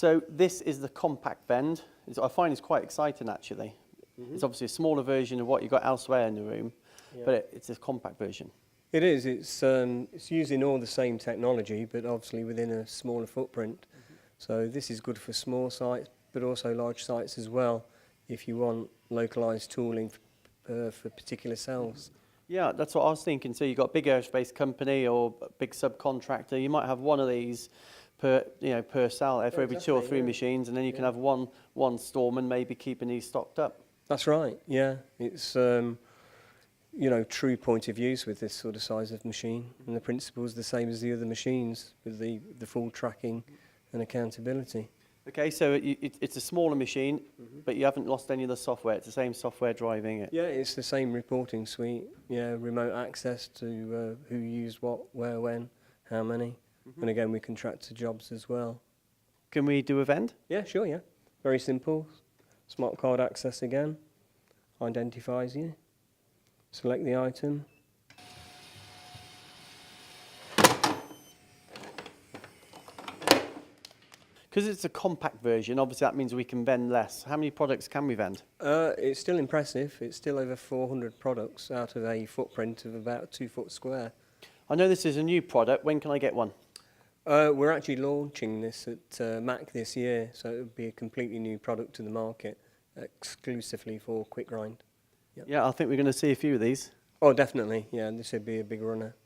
So this is the CompactVend. I find it's quite exciting actually. It's obviously a smaller version of what you've got elsewhere in the room, but it's a compact version. It is. It's using all the same technology, but obviously within a smaller footprint. So this is good for small sites, but also large sites as well, if you want localized tooling for particular cells. Yeah, that's what I was thinking. So you've got a big aerospace company or a big subcontractor. You might have one of these per cell for every 2 or 3 machines, and then you can have one storeman maybe keeping these stocked up. That's right. Yeah, it's true point of use with this sort of size of machine, and the principle is the same as the other machines with the full tracking and accountability. Okay, so it's a smaller machine, but you haven't lost any of the software. It's the same software driving it. Yeah, it's the same reporting suite. Yeah, remote access to who used what, where, when, how many. And again, we can track to jobs as well. Can we do a vend? Yeah, sure, yeah. Very simple. Smart card access again. Identifies you. Select the item. Because it's a compact version, obviously that means we can vend less. How many products can we vend? It's still impressive. It's still over 400 products out of a footprint of about 2 foot square. I know this is a new product. When can I get one? We're actually launching this at MAC this year, so it would be a completely new product to the market, exclusively for QuickVend. Yep. Yeah, I think we're going to see a few of these. Oh, definitely. Yeah, this would be a big runner.